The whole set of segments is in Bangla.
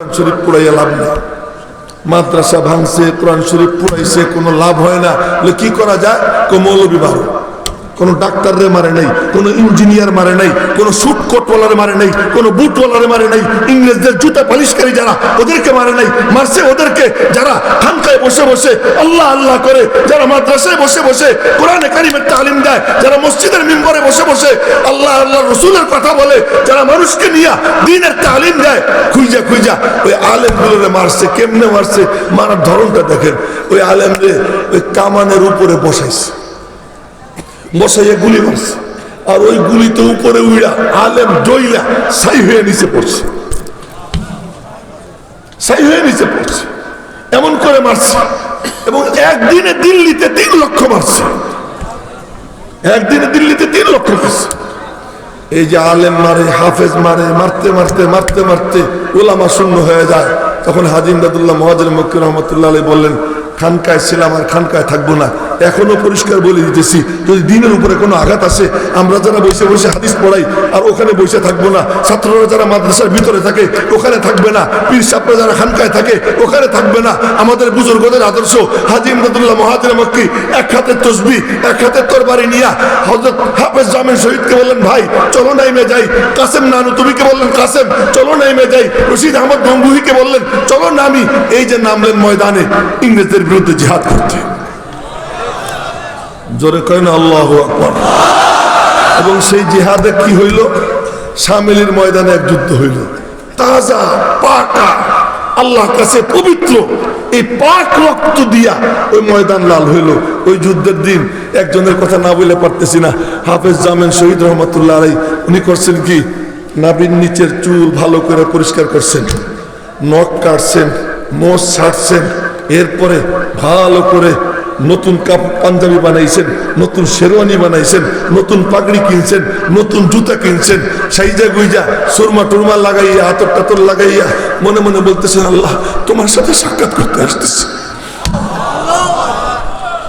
কোরআন শরীফ পুরাইয়া লাভ নেই। মাদ্রাসা ভাঙছে, কোরআন শরীফ পুরাইছে, কোনো লাভ হয় না। কি করা যায়? মৌলবি বারো, কোনো ডাক্তাররে মারে নাই, কোনো ইঞ্জিনিয়ার মারে নাই, কোনো সুট কোটওয়ালারে মারে নাই, কোনো বুটওয়ালারে মারে নাই, ইংরেজদের জুতা পালিশকারী যারা ওদেরকে মারে নাই, মারছে ওদেরকে যারা খানকায় বসে বসে আল্লাহ আল্লাহ করে, যারা মাদ্রাসায় বসে বসে কোরআনে কারিমের তালিম দেয়, যারা মসজিদের মিম্বরে বসে বসে আল্লাহ আল্লাহ রসুলের কথা বলে, যারা মানুষকে নিয়ে দ্বীনের তালিম দেয়, খুঁজা খুঁজা ওই আলেমগুলোরে মারছে। কেমনে মারছে? মারার ধরনটা দেখেন। ওই আলেমরে ওই কামানের উপরে বসাইছে, বসাইয়া গুলি মারছে, আর ওই গুলিতে উপরে উইড়া আলেম ডইলা ছাই হয়ে নিচে পড়ছে, ছাই হয়ে নিচে পড়ছে। এমন করে মারছে। এবং একদিনে দিল্লিতে 3 লক্ষ মারছে, একদিনে দিল্লিতে 3 লক্ষ মারছে। এই যে আলেম মারে, হাফেজ মারে, মারতে মারতে মারতে মারতে ওলামা শূন্য হয়ে যায়। তখন হাজী ইমদাদুল্লাহ মুহাজির মক্কি রহমতুল্লাহ আলাইহি বললেন, খানকায় ছিলাম আর খানকায় থাকবো না। এখনো পরিষ্কার বলে দিতেছি, যদি দিনের উপরে কোনো আঘাত আসে, আমরা যারা বসে বসে হাদিস পড়াই আর ওখানে বসে থাকবো না, ছাত্ররা যারা মাদ্রাসার ভিতরে থাকে ওখানে থাকবে না, পীর সাহেবরা যারা খানকায় থাকে ওখানে থাকবে না। আমাদের বুজুর্গদের আদর্শ হাজী ইমদাদুল্লাহ মুহাজির মক্কি এক হাতে তসবিহ এক হাতে তরবারি নিয়া হযরত হাফেজ জামিল শহীদকে বললেন, ভাই চলো নাইমে যাই। কাসেম নানুতুবিকে বললেন, কাসেম চলো নাইমে যাই। রশিদ আহমদ গঙ্গুহিকে বললেন, চলো নামি। এই যে নামলেন ময়দানে ইংরেজদের বিরুদ্ধে জিহাদ করতে। জোরে কয় না আল্লাহু আকবার। এবং সেই জিহাদে কি হইল? শামিলির ময়দানে এক যুদ্ধ হইল, তাজা পাকা আল্লাহর কাছে পবিত্র, এই পাক রক্ত দিয়া ওই ময়দান লাল হইল। ওই যুদ্ধের দিন একজনের কথা না বলে পারতেছি না, হাফেজ জামিল শহীদ রহমতুল্লাহ আলাইহি উনি করছেন কি, নাভির নিচের চুল ভালো করে পরিষ্কার করছেন, নখ কাটছেন, মোষ ছাড়ছেন, এরপরে ভালো করে নতুন পাঞ্জাবি বানাইছেন, নতুন শেরওয়ানি বানাইছেন, নতুন পাগড়ি কিনছেন, নতুন জুতা কিনছেন, সাইজা গুইজা সুরমা টুরমা লাগাইয়া আতর টাতর লাগাইয়া মনে মনে বলতেছেন, আল্লাহ তোমার সাথে সাক্ষাৎ করতে আসতেছি,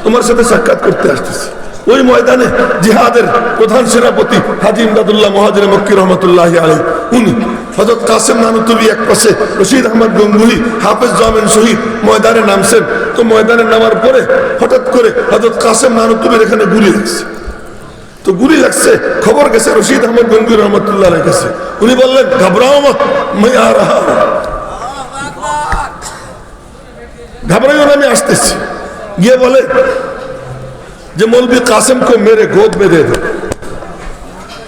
তোমার সাথে সাক্ষাৎ করতে আসতেছি। ওই ময়দানে জিহাদের প্রধান সেনাপতি হাজী ইমদাদুল্লাহ মুহাজির মক্কি রহমতুল্লাহি আলাইহি, উনি হযরত কাসেম নানুতুবি এক পাশে, রশিদ আহমদ গঙ্গুহি, হাফেজ জামিল শহীদ ময়দানে নামছেন। তো ময়দানে নামার পরে হঠাৎ করে হযরত কাসেম নানুতুবির এখানে গুলি লাগছে। তো গুলি লাগছে, খবর গেছে রশিদ আহমদ গঙ্গুহি রহমতুল্লাহ আলাইহির কাছে। উনি বললেন, ঘাবড়াও মত, मैं आ रहा हूं, ঘাবড়াইও না, আমি আসতেছি। গিয়ে বলে যে মৌলভী কাসেমকে মেরে গোদ में दे दो,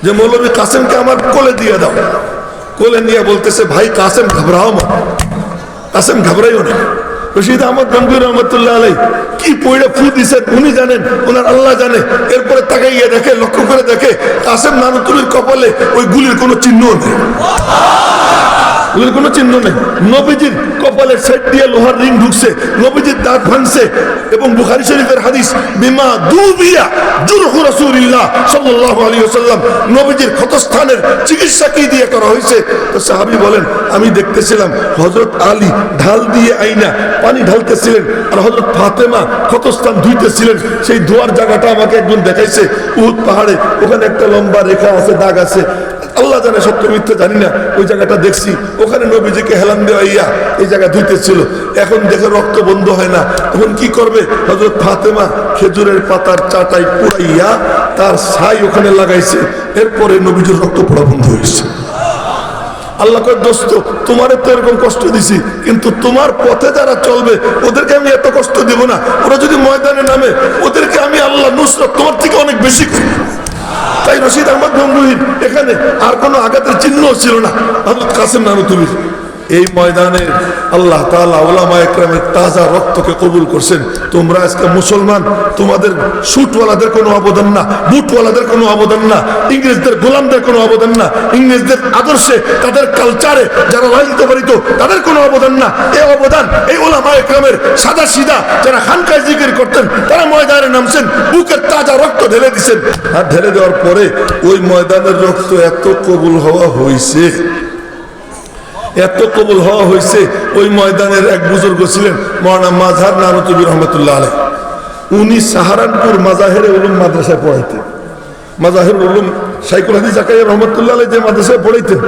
যে মৌলভী কাসেমকে আমার কোলে দিয়ে দাও। কোলে নিয়ে বলতেছে, ভাই কাসেম ঘাবড়াও মত, কাসেম ঘাবড়াইও না। রশিদ আহমদ গঙ্গুহি রহমতুল্লাহ আলাইহি কি পয়ড়া ফু দিছেন উনি জানেন, ওনার আল্লাহ জানে। এরপরে তাকাইয়ে দেখে, লক্ষ্য করে দেখে কাসেম নানুতুবির কপালে ওই গুলির কোনো চিহ্ন নেই, কোনো চিহ্ন নেই। নবীজির কপালের সাইড দিয়ে লোহার রিং ঢুকছে, নবীজির দাঁত ভাঙছে। এবং বুখারী শরীফের হাদিস, বিমা দুবিয়া জুরহু রাসূলুল্লাহ সাল্লাল্লাহু আলাইহি ওয়াসাল্লাম, নবীজির ক্ষতস্থানের চিকিৎসা কি দিয়ে করা হয়েছে? তো সাহাবী বলেন, আমি দেখতেছিলাম হযরত আলী ঢাল দিয়ে আইনা পানি ঢালতেছিলেন, আর হযরত ফাতেমা ক্ষতস্থান ধুইতেছিলেন। সেই ধোয়ার জায়গাটা আমাকে একজন দেখাইছে, উহুদ পাহাড়ে, ওখানে একটা লম্বা রেখা আছে, দাগ আছে, আল্লাহ জানে সত্য মিথ্যা জানি না, ওই জায়গাটা দেখছি। ওখানে নবীজিকে হেলান দেওয়াইয়া এই জায়গা ধুইতেছিল। এখন দেখে রক্ত বন্ধ হয় না, তখন কি করবে? হযরত ফাতেমা খেজুরের পাতার চাটাই পুড়াইয়া তার ছাই ওখানে লাগাইছে। এরপরে নবীজির রক্ত পড়া বন্ধ হয়েছে। আল্লাহ কয়, দোস্ত তোমারে তো এরকম কষ্ট দিছি, কিন্তু তোমার পথে যারা চলবে ওদেরকে আমি এত কষ্ট দিব না। ওরা যদি ময়দানে নামে, ওদেরকে আমি আল্লাহ নুসরত তোমার থেকে অনেক বেশি করি। তাই রশিদ আহমদ গঙ্গুহির এখানে আর কোনো আঘাতের চিহ্ন ছিল না হযরত কাসেম নানুতুবির। এই ময়দানে আল্লাহ তাআলা উলামায়ে কেরামের তাজা রক্তকে কবুল করছেন। তোমরা আজকে মুসলমান, তোমাদের সুটওয়ালাদের কোনো অবদান না, বুটওয়ালাদের কোনো অবদান না, ইংরেজদের গোলামদের কোনো অবদান না, ইংরেজদের আদর্শে তাদের কালচারে যারা লালিত পালিত তাদের কোনো অবদান না। এই অবদান এই উলামায়ে কেরামের সাদা সিধা যারা খানকায় জিকির করতেন, তারা ময়দানে নামছেন, বুকের তাজা রক্ত ঢেলে দিচ্ছেন। আর ঢেলে দেওয়ার পরে ওই ময়দানের রক্ত এত কবুল হওয়া হয়েছে, এত কবুল হওয়া হয়েছে। ওই ময়দানের এক বুজুর্গ ছিলেন মাওলানা মাজহার নানুতুবি রহমতুল্লাহ আলাইহি, উনি সাহারানপুর মাজাহিরে উলুম মাদ্রাসায় পড়াইতেন। মাজাহিরুল উলুম শাইখুল হাদিস জাকারিয়া রহমতুল্লাহ আলাইহি যে মাদ্রাসায় পড়াইতেন,